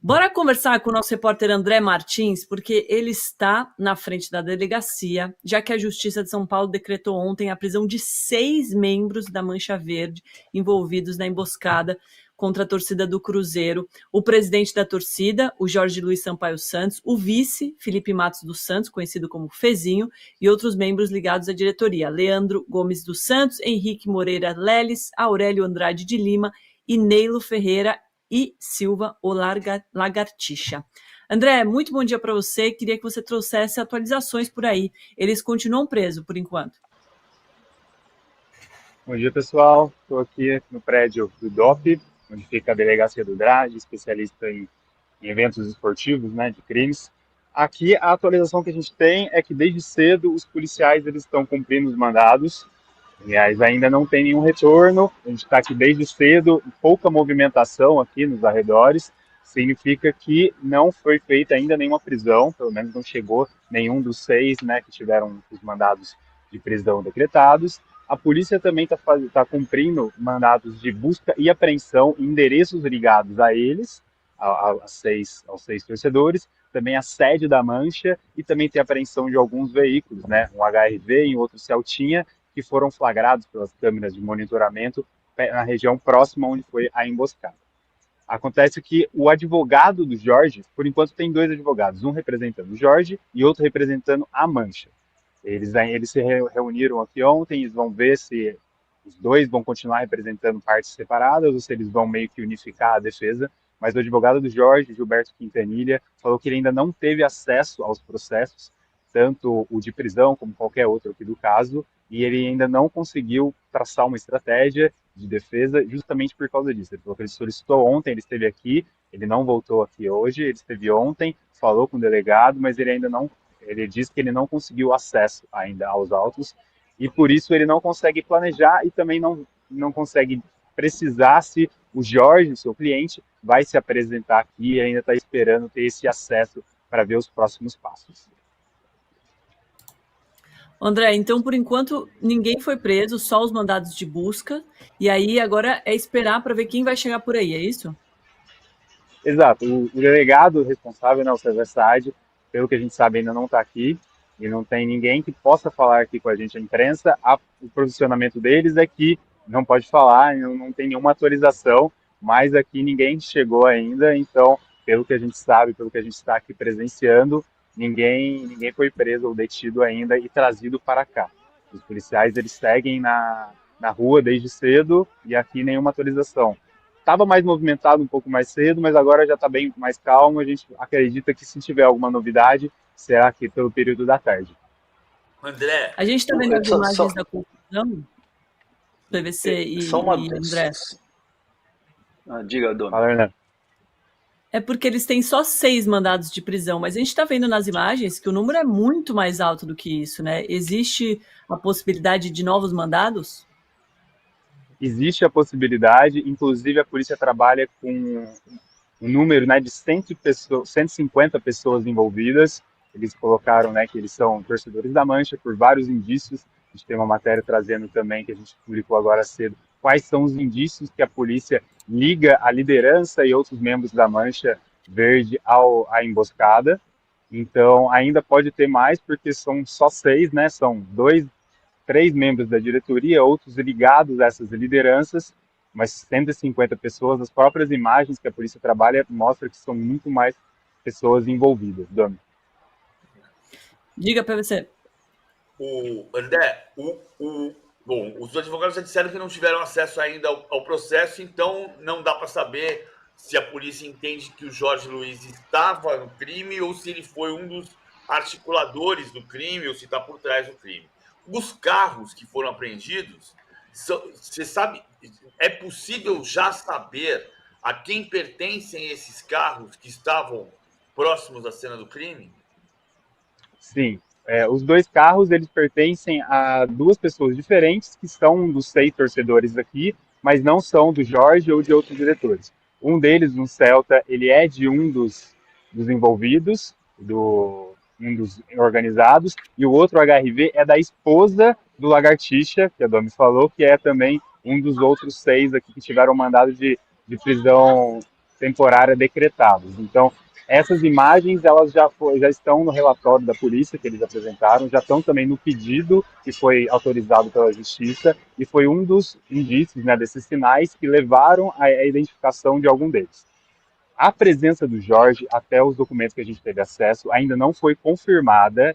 Bora conversar com o nosso repórter André Martins, porque ele está na frente da delegacia, já que a Justiça de São Paulo decretou ontem a prisão de 6 membros da Mancha Verde envolvidos na emboscada contra a torcida do Cruzeiro. O presidente da torcida, o Jorge Luiz Sampaio Santos, o vice, Felipe Matos dos Santos, conhecido como Fezinho, e outros membros ligados à diretoria, Leandro Gomes dos Santos, Henrique Moreira Leles, Aurélio Andrade de Lima e Neilo Ferreira e Silva, o Lagartixa. André, muito bom dia para você. Queria que você trouxesse atualizações por aí. Eles continuam presos por enquanto. Bom dia, pessoal. Estou aqui no prédio do DOP, onde fica a delegacia do DRAD, especialista em eventos esportivos, né, de crimes. Aqui, a atualização que a gente tem é que, desde cedo, os policiais eles estão cumprindo os mandados. Aliás, ainda não tem nenhum retorno. A gente está aqui desde cedo, pouca movimentação aqui nos arredores. Significa que não foi feita ainda nenhuma prisão, pelo menos não chegou nenhum dos 6, né, que tiveram os mandados de prisão decretados. A polícia também está cumprindo mandados de busca e apreensão em endereços ligados a eles, aos seis torcedores, também a sede da Mancha e também tem a apreensão de alguns veículos, né, um HRV e outro Celtinha, que foram flagrados pelas câmeras de monitoramento na região próxima onde foi a emboscada. Acontece que o advogado do Jorge, por enquanto tem 2 advogados, um representando o Jorge e outro representando a Mancha. Eles se reuniram aqui ontem, eles vão ver se os 2 vão continuar representando partes separadas ou se eles vão meio que unificar a defesa, mas o advogado do Jorge, Gilberto Quintanilha, falou que ele ainda não teve acesso aos processos, tanto o de prisão como qualquer outro aqui do caso, e ele ainda não conseguiu traçar uma estratégia de defesa justamente por causa disso. Ele falou que ele solicitou ontem, ele esteve aqui, ele não voltou aqui hoje, ele esteve ontem, falou com o delegado, mas ele ainda não, ele disse que ele não conseguiu acesso ainda aos autos, e por isso ele não consegue planejar e também não consegue precisar se o Jorge, o seu cliente, vai se apresentar aqui e ainda está esperando ter esse acesso para ver os próximos passos. André, então por enquanto ninguém foi preso, só os mandados de busca. E aí agora é esperar para ver quem vai chegar por aí, é isso? Exato. O delegado responsável, né, o César Saad, pelo que a gente sabe, ainda não está aqui. E não tem ninguém que possa falar aqui com a gente, a imprensa. O posicionamento deles é que não pode falar, não tem nenhuma autorização, mas aqui ninguém chegou ainda. Então, pelo que a gente sabe, pelo que a gente está aqui presenciando, ninguém foi preso ou detido ainda e trazido para cá. Os policiais eles seguem na rua desde cedo e aqui nenhuma autorização. Estava mais movimentado um pouco mais cedo, mas agora já está bem mais calmo. A gente acredita que se tiver alguma novidade, será aqui pelo período da tarde. André, A gente está vendo as imagens da confusão, PVC e André. Diga, Dona. Fala, Hernan. É porque eles têm só 6 mandados de prisão, mas a gente está vendo nas imagens que o número é muito mais alto do que isso, né? Existe a possibilidade de novos mandados? Existe a possibilidade, inclusive a polícia trabalha com um número, né, de 150 pessoas envolvidas. Eles colocaram, né, que eles são torcedores da Mancha por vários indícios. A gente tem uma matéria trazendo também, que a gente publicou agora cedo, quais são os indícios que a polícia liga a liderança e outros membros da Mancha Verde à emboscada. Então, ainda pode ter mais, porque são só 6, né? São 3 membros da diretoria, outros ligados a essas lideranças, mas 150 pessoas. As próprias imagens que a polícia trabalha mostram que são muito mais pessoas envolvidas. Dona. Diga para você. André, bom, os advogados já disseram que não tiveram acesso ainda ao processo, então não dá para saber se a polícia entende que o Jorge Luiz estava no crime ou se ele foi um dos articuladores do crime ou se está por trás do crime. Os carros que foram apreendidos, você sabe, é possível já saber a quem pertencem esses carros que estavam próximos à cena do crime? Sim. Os 2 carros, eles pertencem a 2 pessoas diferentes, que são dos 6 torcedores aqui, mas não são do Jorge ou de outros diretores. Um deles, um Celta, ele é de um dos envolvidos, um dos organizados, e o outro HRV é da esposa do Lagartixa, que a Domi falou, que é também um dos outros 6 aqui que tiveram mandado de prisão temporária decretados. Então, essas imagens elas já estão no relatório da polícia que eles apresentaram, já estão também no pedido que foi autorizado pela Justiça e foi um dos indícios, né, desses sinais que levaram à identificação de algum deles. A presença do Jorge, até os documentos que a gente teve acesso, ainda não foi confirmada.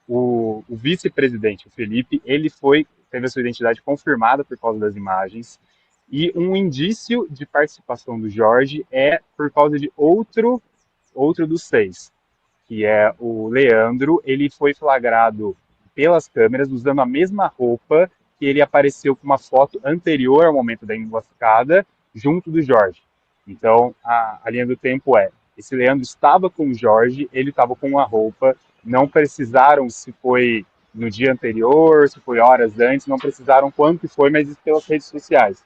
O vice-presidente, o Felipe, teve a sua identidade confirmada por causa das imagens. E um indício de participação do Jorge é por causa de outro dos 6, que é o Leandro. Ele foi flagrado pelas câmeras usando a mesma roupa que ele apareceu com uma foto anterior ao momento da emboscada, junto do Jorge. Então, a linha do tempo esse Leandro estava com o Jorge, ele estava com uma roupa, não precisaram se foi no dia anterior, se foi horas antes, não precisaram quando que foi, mas isso pelas redes sociais.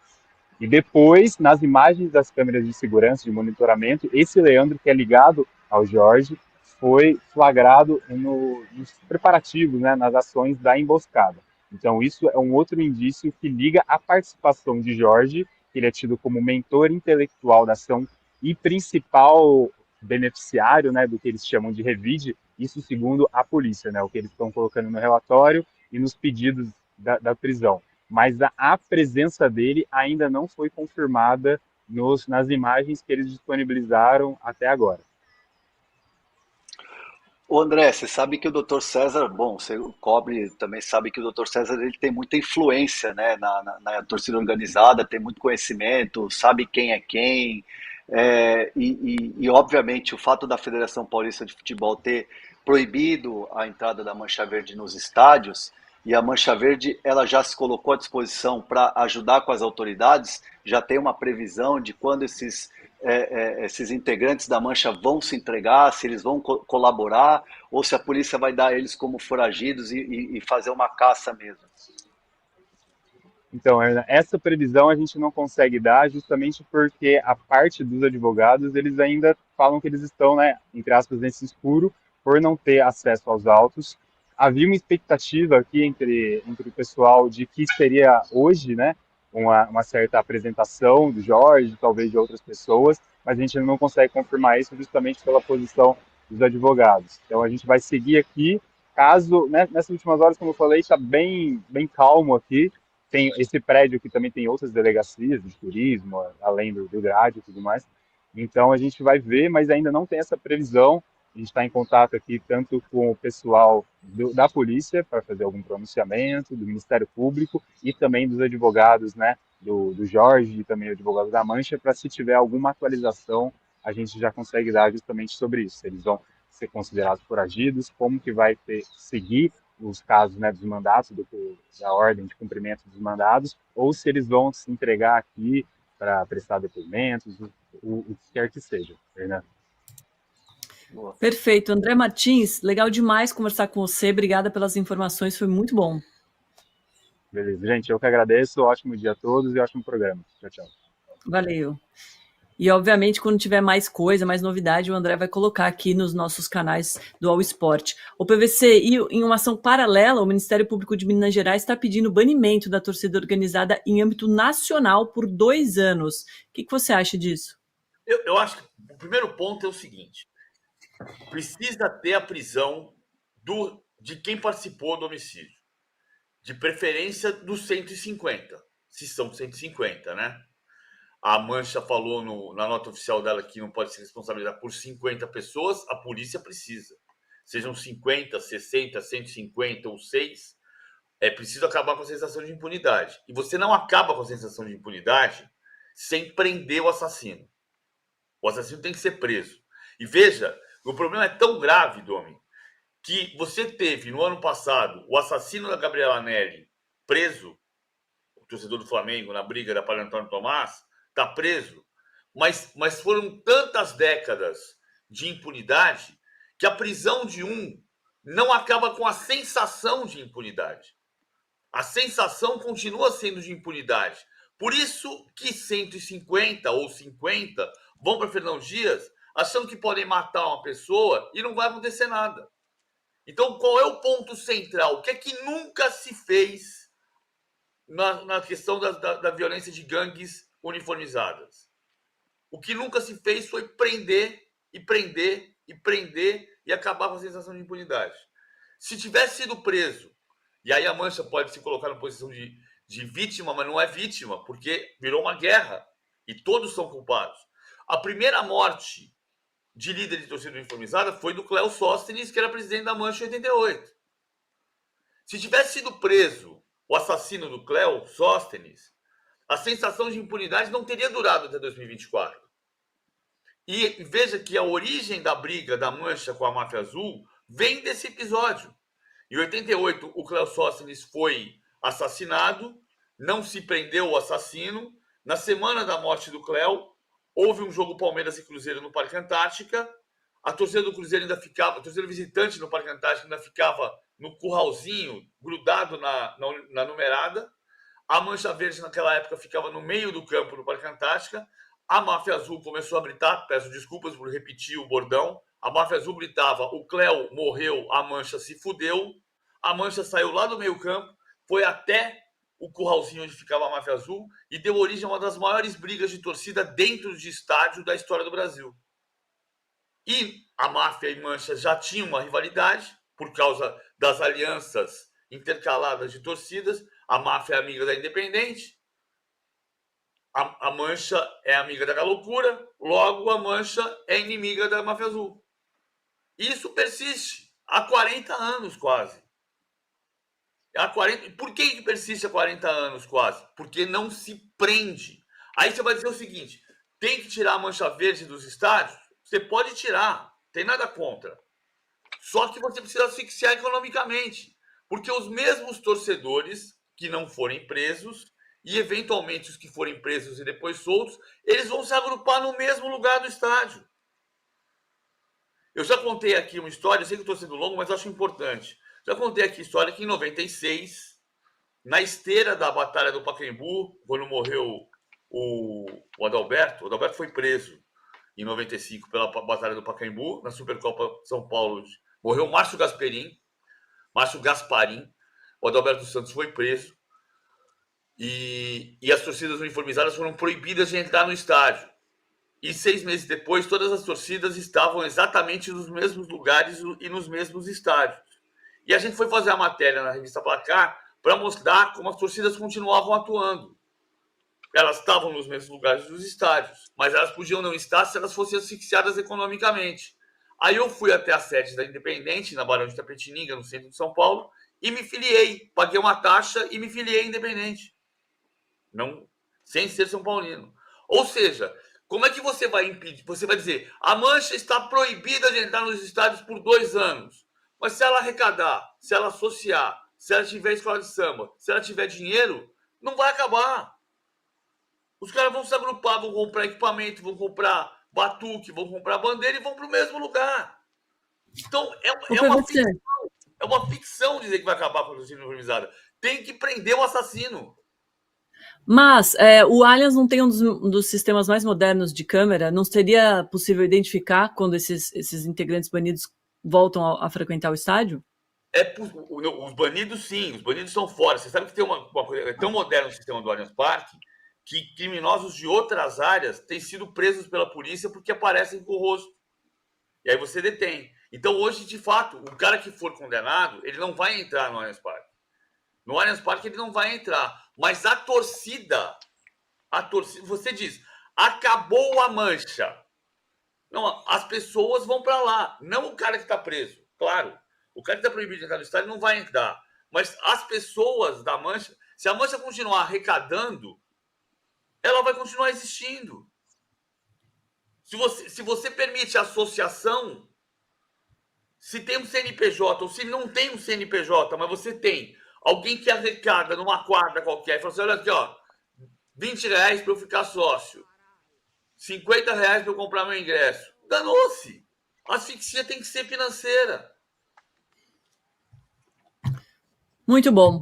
E depois, nas imagens das câmeras de segurança, de monitoramento, esse Leandro, que é ligado ao Jorge, foi flagrado nos preparativos, né, nas ações da emboscada. Então, isso é um outro indício que liga a participação de Jorge, que ele é tido como mentor intelectual da ação e principal beneficiário, né, do que eles chamam de revide, isso segundo a polícia, né, o que eles estão colocando no relatório e nos pedidos da prisão. Mas a presença dele ainda não foi confirmada nas imagens que eles disponibilizaram até agora. Ô André, você sabe que o Dr. César, bom, você cobre, também sabe que o Dr. César ele tem muita influência, né, na torcida organizada, tem muito conhecimento, sabe quem é quem, obviamente o fato da Federação Paulista de Futebol ter proibido a entrada da Mancha Verde nos estádios, e a Mancha Verde ela já se colocou à disposição para ajudar com as autoridades, já tem uma previsão de quando esses integrantes da Mancha vão se entregar, se eles vão colaborar, ou se a polícia vai dar eles como foragidos e fazer uma caça mesmo. Então, essa previsão a gente não consegue dar justamente porque a parte dos advogados, eles ainda falam que eles estão, né, entre aspas, nesse escuro, por não ter acesso aos autos. Havia uma expectativa aqui entre o pessoal de que seria hoje, né, uma certa apresentação do Jorge, talvez de outras pessoas, mas a gente não consegue confirmar isso justamente pela posição dos advogados. Então, a gente vai seguir aqui. Caso, né, nessas últimas horas, como eu falei, está bem, bem calmo aqui. Tem esse prédio que também tem outras delegacias de turismo, além do grade e tudo mais. Então a gente vai ver, mas ainda não tem essa previsão. A gente está em contato aqui tanto com o pessoal da polícia para fazer algum pronunciamento, do Ministério Público e também dos advogados, né, do Jorge e também o advogado da Mancha, para se tiver alguma atualização, a gente já consegue dar justamente sobre isso. Se eles vão ser considerados foragidos, como que vai seguir os casos, né, dos mandatos, da ordem de cumprimento dos mandados, ou se eles vão se entregar aqui para prestar depoimentos, o que quer que seja, Fernando. Perfeito. André Martins, legal demais conversar com você. Obrigada pelas informações, foi muito bom. Beleza, gente, eu que agradeço. Ótimo dia a todos e ótimo programa. Tchau, tchau. Valeu. E, obviamente, quando tiver mais coisa, mais novidade, o André vai colocar aqui nos nossos canais do All Sport. O PVC, e em uma ação paralela, o Ministério Público de Minas Gerais está pedindo banimento da torcida organizada em âmbito nacional por 2 anos. O que você acha disso? Eu acho que o primeiro ponto é o seguinte: precisa ter a prisão de quem participou do homicídio. De preferência dos 150, se são 150, né? A Mancha falou na nota oficial dela que não pode ser responsabilizada por 50 pessoas, a polícia precisa. Sejam 50, 60, 150 ou 6, é preciso acabar com a sensação de impunidade. E você não acaba com a sensação de impunidade sem prender o assassino. O assassino tem que ser preso. E veja, o problema é tão grave, Domi, que você teve no ano passado o assassino da Gabriela Neri preso, o torcedor do Flamengo na briga da Padre Antônio Tomás, está preso, mas foram tantas décadas de impunidade que a prisão de um não acaba com a sensação de impunidade. A sensação continua sendo de impunidade. Por isso que 150 ou 50 vão para Fernão Dias achando que podem matar uma pessoa e não vai acontecer nada. Então, qual é o ponto central? O que é que nunca se fez na questão da violência de gangues uniformizadas? O que nunca se fez foi prender e acabar com a sensação de impunidade. Se tivesse sido preso, e aí a Mancha pode se colocar na posição de vítima, mas não é vítima, porque virou uma guerra e todos são culpados. A primeira morte de líder de torcida uniformizada foi do Cléo Sóstenes, que era presidente da Mancha em 88. Se tivesse sido preso o assassino do Cléo Sóstenes, a sensação de impunidade não teria durado até 2024. E veja que a origem da briga da Mancha com a Máfia Azul vem desse episódio. Em 88, o Cléo Sóstenes foi assassinado, não se prendeu o assassino. Na semana da morte do Cléo, houve um jogo Palmeiras e Cruzeiro no Parque Antártica. A torcida do Cruzeiro ainda ficava, a torcida visitante no Parque Antártica ainda ficava no curralzinho, grudado na numerada. A Mancha Verde, naquela época, ficava no meio do campo no Parque Antártica. A Máfia Azul começou a gritar, peço desculpas por repetir o bordão. A Máfia Azul gritava: o Cléo morreu, a Mancha se fudeu. A Mancha saiu lá do meio campo, foi até o curralzinho onde ficava a Máfia Azul e deu origem a uma das maiores brigas de torcida dentro de estádio da história do Brasil. E a Máfia e Mancha já tinham uma rivalidade por causa das alianças intercaladas de torcidas. A Máfia é amiga da Independente, a Mancha é amiga da Galocura, logo a Mancha é inimiga da Máfia Azul. Isso persiste há 40 anos quase. Por que persiste há 40 anos quase? Porque não se prende. Aí você vai dizer o seguinte: tem que tirar a Mancha Verde dos estádios? Você pode tirar, tem nada contra. Só que você precisa asfixiar economicamente. Porque os mesmos torcedores que não forem presos, e eventualmente os que forem presos e depois soltos, eles vão se agrupar no mesmo lugar do estádio. Eu já contei aqui uma história, eu sei que estou sendo longo, mas acho importante. Já contei aqui a história que em 96, na esteira da Batalha do Pacaembu, quando morreu o Adalberto foi preso em 95 pela Batalha do Pacaembu, na Supercopa São Paulo. Morreu Márcio Gasparim, o Adalberto Santos foi preso e as torcidas uniformizadas foram proibidas de entrar no estádio. E 6 meses depois, todas as torcidas estavam exatamente nos mesmos lugares e nos mesmos estádios. E a gente foi fazer a matéria na revista Placar para mostrar como as torcidas continuavam atuando. Elas estavam nos mesmos lugares dos estádios, mas elas podiam não estar se elas fossem asfixiadas economicamente. Aí eu fui até a sede da Independente, na Barão de Itapetininga, no centro de São Paulo, e me filiei. Paguei uma taxa e me filiei Independente. Não, sem ser São Paulino. Ou seja, como é que você vai impedir? Você vai dizer: a Mancha está proibida de entrar nos estádios por 2 anos. Mas se ela arrecadar, se ela associar, se ela tiver escola de samba, se ela tiver dinheiro, não vai acabar. Os caras vão se agrupar, vão comprar equipamento, vão comprar batuque, vão comprar bandeira e vão para o mesmo lugar. Então, é uma ficção dizer que vai acabar com a torcida uniformizada. Tem que prender o assassino. Mas o Allianz não tem um dos sistemas mais modernos de câmera? Não seria possível identificar quando esses integrantes banidos voltam a frequentar o estádio? Os banidos, sim. Os banidos são fora. Você sabe que tem uma coisa... É tão moderno o sistema do Allianz Parque que criminosos de outras áreas têm sido presos pela polícia porque aparecem com o rosto. E aí você detém. Então, hoje, de fato, o cara que for condenado, ele não vai entrar no Allianz Parque. No Allianz Parque ele não vai entrar. Mas a torcida, você diz: acabou a Mancha. Não, as pessoas vão para lá. Não o cara que está preso. Claro, o cara que está proibido de entrar no estádio não vai entrar. Mas as pessoas da Mancha, se a Mancha continuar arrecadando, ela vai continuar existindo. Se você permite a associação, se tem um CNPJ ou se não tem um CNPJ, mas você tem alguém que arrecada numa quadra qualquer e fala assim: olha aqui, ó, R$20 para eu ficar sócio, R$50 para eu comprar meu ingresso. Danou-se. A asfixia tem que ser financeira. Muito bom.